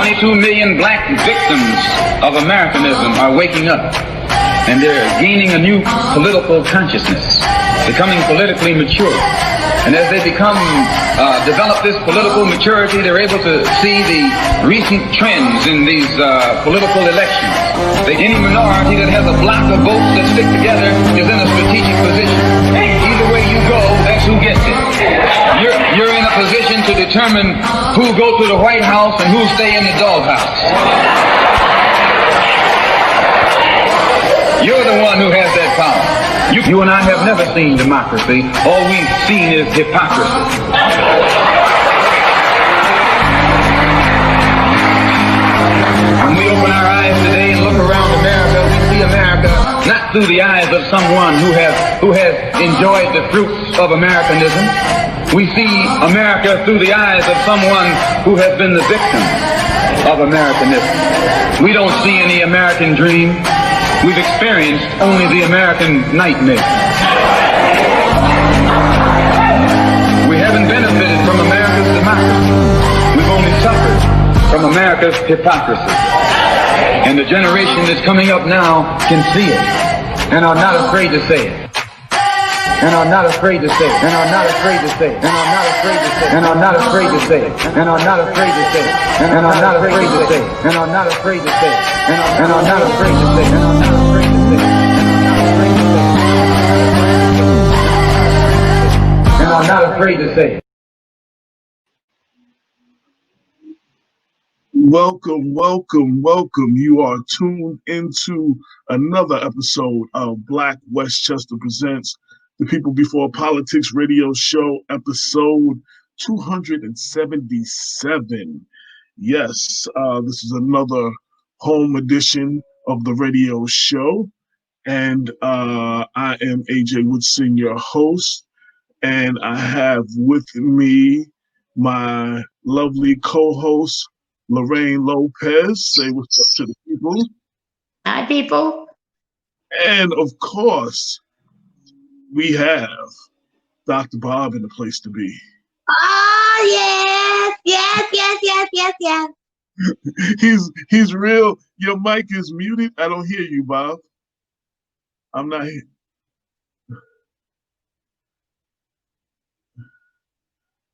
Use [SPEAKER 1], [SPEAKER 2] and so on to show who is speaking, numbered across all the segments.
[SPEAKER 1] 22 million black victims of Americanism are waking up, and they're gaining a new political consciousness, becoming politically mature. And as they develop this political maturity, they're able to see the recent trends in these political elections. Any minority that has a block of votes that stick together is in a strategic position. Either way you go, that's who gets it. You're in a position to determine who go to the White House and who stay in the doghouse. You're the one who has that power. You and I have never seen democracy. All we've seen is hypocrisy. When we open our eyes today and look around America, we see America not through the eyes of someone who has enjoyed the fruits of Americanism. We see America through the eyes of someone who has been the victim of Americanism. We don't see any American dream. We've experienced only the American nightmare. We haven't benefited from America's democracy. We've only suffered from America's hypocrisy. And the generation that's coming up now can see it and are not afraid to say it. And are not afraid to say it. And are not afraid to say it. And are not afraid to say it. And are not afraid to say it. And are not afraid to say it. And are not afraid to say it. And are not afraid to say it. And are not afraid to say it. And are not afraid to say it. And are not afraid to say it.
[SPEAKER 2] Welcome, welcome, welcome. You are tuned into another episode of Black Westchester Presents the People Before Politics radio show, episode 277. Yes, this is another home edition of the radio show. And I am AJ Woodson, your host. And I have with me my lovely co-host, Lorraine Lopez. Say what's up to the people.
[SPEAKER 3] Hi, people.
[SPEAKER 2] And of course, we have Dr. Bob in the place to be.
[SPEAKER 3] Oh, yes.
[SPEAKER 2] He's real. Your mic is muted. I don't hear you, Bob. I'm not here.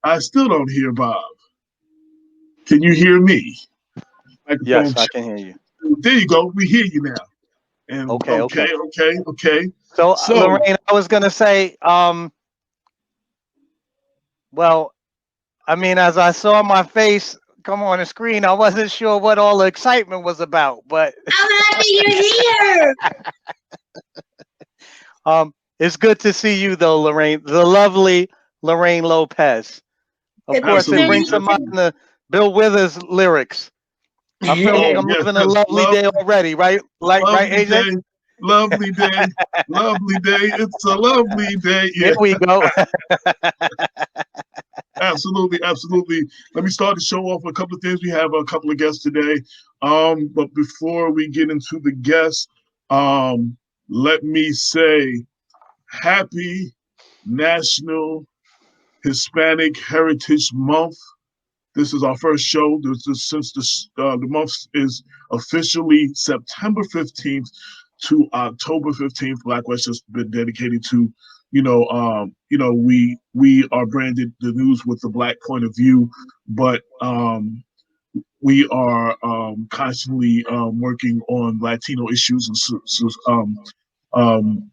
[SPEAKER 2] I still don't hear Bob. Can you hear me?
[SPEAKER 4] Yes, I can hear you.
[SPEAKER 2] There you go. We hear you now. And okay.
[SPEAKER 4] So Lorraine, I was gonna say, well, I mean, as I saw my face come on the screen, I wasn't sure what all the excitement was about, but
[SPEAKER 3] I'm happy you're here.
[SPEAKER 4] It's good to see you though, Lorraine, the lovely Lorraine Lopez. Of course, it brings to mind the Bill Withers lyrics. I feel like I'm living a lovely day already, right? Right, AJ?
[SPEAKER 2] Day, lovely day, lovely day. It's a lovely day. Yeah.
[SPEAKER 4] Here we go.
[SPEAKER 2] Absolutely. Let me start the show off with a couple of things. We have a couple of guests today. But before we get into the guests, let me say happy National Hispanic Heritage Month. This is our first show. Since the month is officially September 15th to October 15th, Black West has been dedicated to, we are branded the news with the Black point of view, but we are constantly working on Latino issues and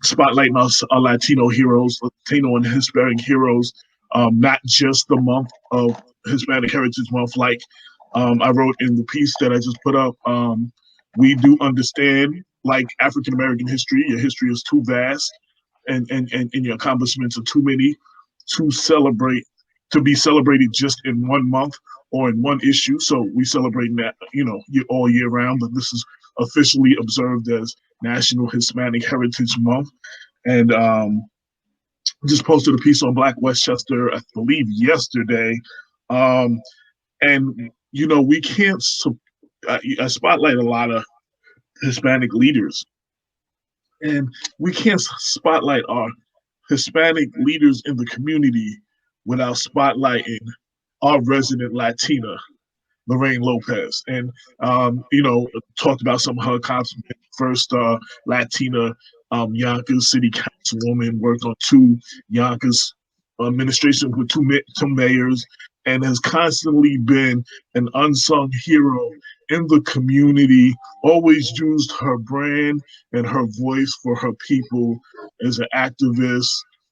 [SPEAKER 2] spotlighting our Latino heroes, Latino and Hispanic heroes, not just the month of Hispanic Heritage Month, like I wrote in the piece that I just put up. We do understand, like African American history, your history is too vast, and your accomplishments are too many to be celebrated just in one month or in one issue. So we celebrate that, all year round. But this is officially observed as National Hispanic Heritage Month, and just posted a piece on Black Westchester, I believe yesterday. And we can't. I spotlight a lot of Hispanic leaders, and we can't spotlight our Hispanic leaders in the community without spotlighting our resident Latina Lorraine Lopez, and talked about some of her accomplishments. First Latina Yonkers City Councilwoman, worked on 2 Yonkers administrations with two mayors, and has constantly been an unsung hero in the community. Always used her brand and her voice for her people. As an activist,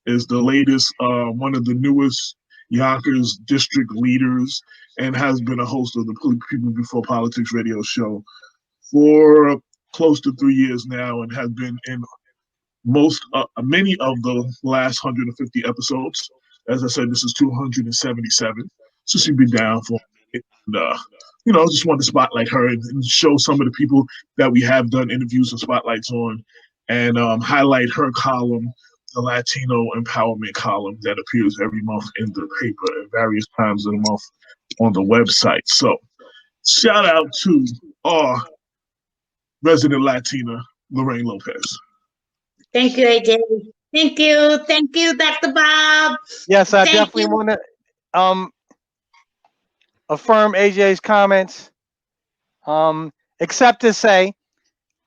[SPEAKER 2] is the latest, one of the newest Yonkers district leaders, and has been a host of the People Before Politics radio show for close to 3 years now, and has been in many of the last 150 episodes. As I said, this is 277, so she'd be down for it. And, I just wanted to spotlight her and show some of the people that we have done interviews and spotlights on, and highlight her column, the Latino Empowerment column that appears every month in the paper at various times of the month on the website. So shout out to our resident Latina, Lorraine Lopez.
[SPEAKER 3] Thank you, AJ. Thank you, Dr. Bob.
[SPEAKER 4] Yes, I definitely want to affirm AJ's comments. Except to say,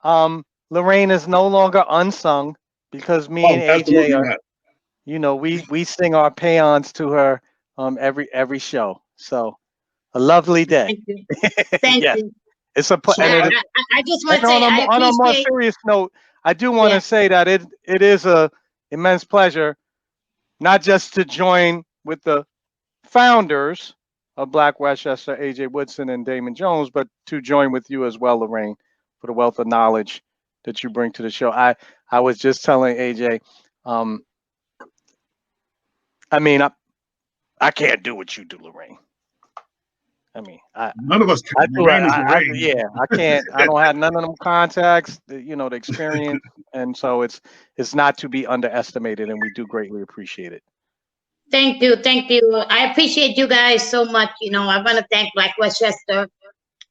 [SPEAKER 4] Lorraine is no longer unsung, because me and AJ are, we sing our paeans to her every show. So a lovely day.
[SPEAKER 3] Thank you. Thank you.
[SPEAKER 4] It's a
[SPEAKER 3] I just want to say,
[SPEAKER 4] on a more serious note, I do want to say that it is a immense pleasure, not just to join with the founders of Black Westchester, AJ Woodson and Damon Jones, but to join with you as well, Lorraine, for the wealth of knowledge that you bring to the show. I was just telling AJ, I can't do what you do, Lorraine.
[SPEAKER 2] None of us can.
[SPEAKER 4] I can't. I don't have none of them contacts, the experience, and so it's not to be underestimated, and we do greatly appreciate it.
[SPEAKER 3] Thank you. I appreciate you guys so much. I want to thank Black Westchester.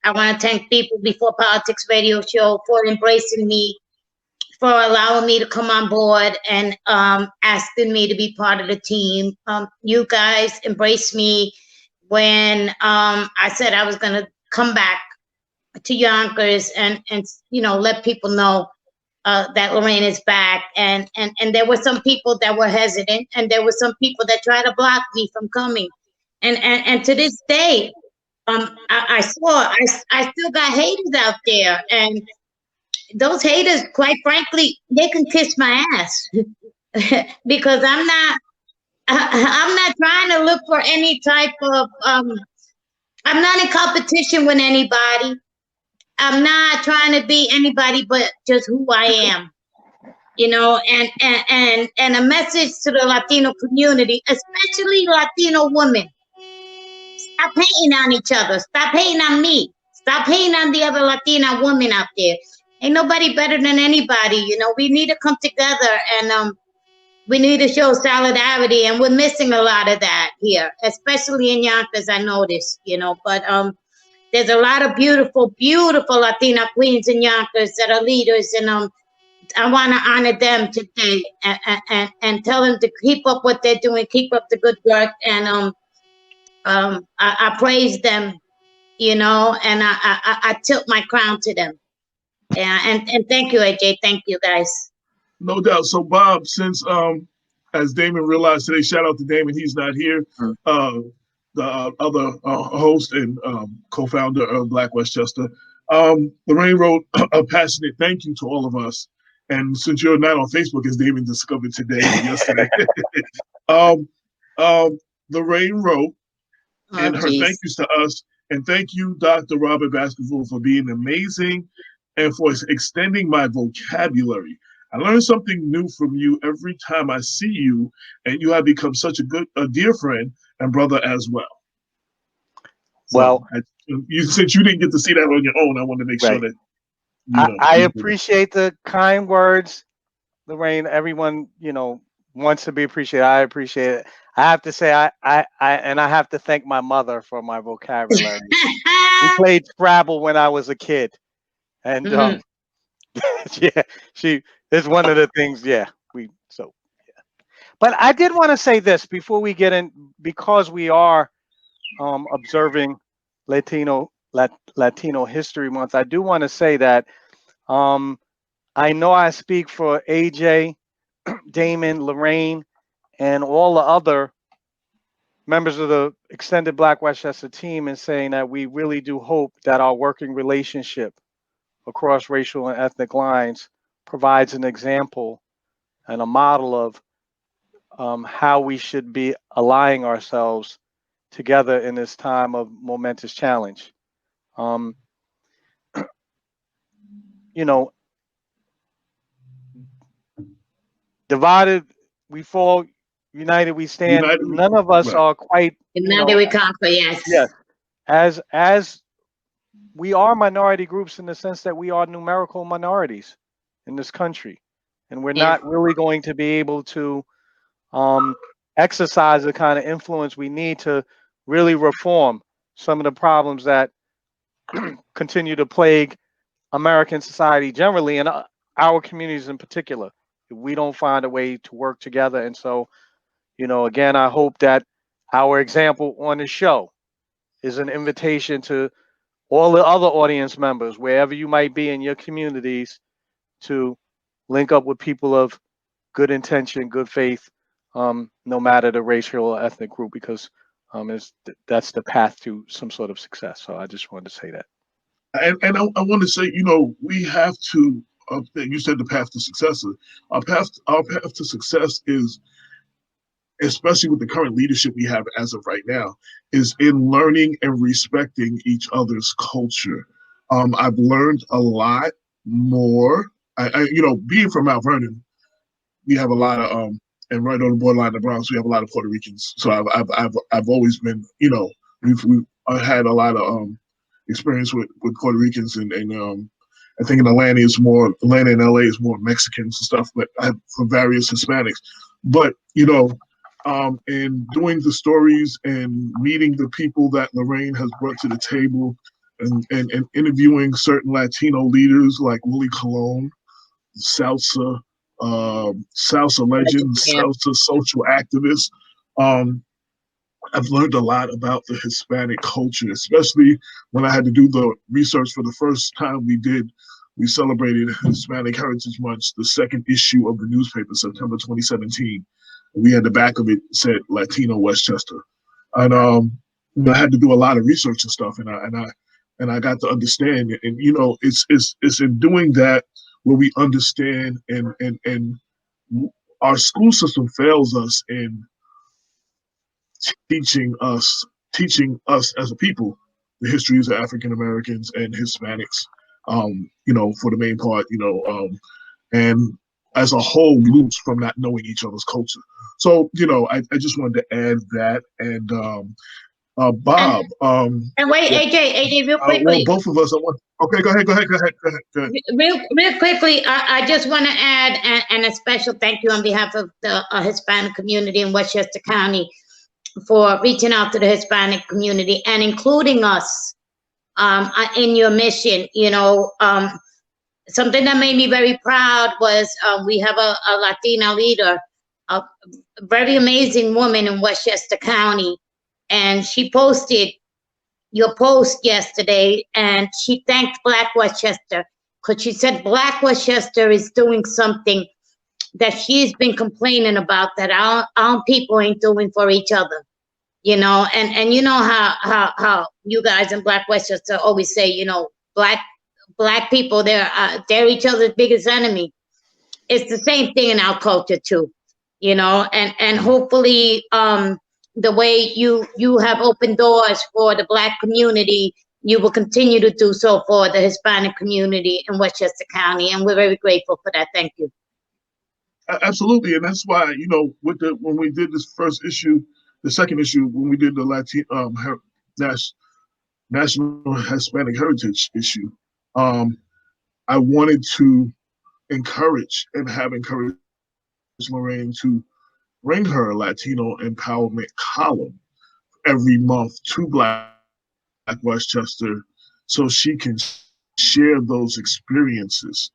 [SPEAKER 3] I want to thank People Before Politics radio show for embracing me, for allowing me to come on board and asking me to be part of the team. You guys embraced me when I said I was going to come back to Yonkers and let people know that Lorraine is back. And there were some people that were hesitant, and there were some people that tried to block me from coming. And to this day, I still got haters out there, and those haters, quite frankly, they can kiss my ass because I'm not trying to look for any type of, I'm not in competition with anybody. I'm not trying to be anybody but just who I am, and a message to the Latino community, especially Latino women. Stop hating on each other. Stop hating on me. Stop hating on the other Latina women out there. Ain't nobody better than anybody. We need to come together, and we need to show solidarity, and we're missing a lot of that here, especially in Yonkers, I noticed, but there's a lot of beautiful, beautiful Latina queens in Yonkers that are leaders, and I want to honor them today and tell them to keep up what they're doing, keep up the good work, and I praise them, and I tilt my crown to them. And thank you, AJ. Thank you, guys.
[SPEAKER 2] No doubt. So, Bob, since as Damon realized today, shout out to Damon, he's not here. The other host and co-founder of Black Westchester, Lorraine wrote a passionate thank you to all of us. And since you're not on Facebook, as Damon discovered today and yesterday, Lorraine wrote and her thank yous to us. And thank you, Dr. Robert Baskerville, for being amazing and for extending my vocabulary. I learn something new from you every time I see you, and you have become such a dear friend and brother as well.
[SPEAKER 4] Well,
[SPEAKER 2] since you didn't get to see that on your own, I want to make sure that
[SPEAKER 4] I appreciate the kind words, Lorraine. Everyone, wants to be appreciated. I appreciate it. I have to say, I have to thank my mother for my vocabulary. We played Scrabble when I was a kid, and she is one of the things. But I did want to say this before we get in, because we are observing Latino History Month, I do want to say that I know I speak for AJ, Damon, Lorraine, and all the other members of the extended Black Westchester team in saying that we really do hope that our working relationship across racial and ethnic lines provides an example and a model of how we should be aligning ourselves together in this time of momentous challenge. You know, divided we fall, united we stand. None of us are quite,
[SPEAKER 3] United we conquer, yes.
[SPEAKER 4] Yes. As we are minority groups in the sense that we are numerical minorities in this country, and we're not really going to be able to exercise the kind of influence we need to really reform some of the problems that continue to plague American society generally and our communities in particular. If we don't find a way to work together. And so, again, I hope that our example on the show is an invitation to all the other audience members, wherever you might be in your communities, to link up with people of good intention, good faith, no matter the racial or ethnic group, because that's the path to some sort of success. So I just wanted to say that.
[SPEAKER 2] And I want to say, we have to. You said the path to success. Our path to success is, especially with the current leadership we have as of right now, is in learning and respecting each other's culture. I've learned a lot more. Being from Mount Vernon, we have a lot of and right on the borderline of the Bronx, we have a lot of Puerto Ricans. So I've always been, we've had a lot of experience with Puerto Ricans, and I think in Atlanta and LA is more Mexicans and stuff, but for various Hispanics. But and doing the stories and meeting the people that Lorraine has brought to the table, and interviewing certain Latino leaders like Willie Colon, salsa legend, salsa social activist. I've learned a lot about the Hispanic culture, especially when I had to do the research for the first time we celebrated Hispanic Heritage Month, the second issue of the newspaper, September 2017. We had the back of it said Latino Westchester. And I had to do a lot of research and stuff, and I got to understand, and it's in doing that where we understand, and our school system fails us in teaching us as a people the histories of African Americans and Hispanics, for the main part, and as a whole lose from not knowing each other's culture. So, I just wanted to add that. And Bob.
[SPEAKER 3] And wait, AJ, real quickly.
[SPEAKER 2] Well, both of us. Okay, go ahead.
[SPEAKER 3] Real quickly, I just want to add, and a special thank you on behalf of the Hispanic community in Westchester County for reaching out to the Hispanic community and including us in your mission. Something that made me very proud was we have a Latina leader, a very amazing woman in Westchester County. And she posted your post yesterday, and she thanked Black Westchester because she said Black Westchester is doing something that she's been complaining about that our people ain't doing for each other, and you know how you guys in Black Westchester always say, black people, they're each other's biggest enemy. It's the same thing in our culture too, and hopefully the way you have opened doors for the Black community, you will continue to do so for the Hispanic community in Westchester County, and we're very grateful for that. Thank you.
[SPEAKER 2] Absolutely, and that's why when we did this first issue, the second issue, when we did the National Hispanic Heritage issue, I wanted to encourage Lorraine to bring her Latino empowerment column every month to Black Westchester so she can share those experiences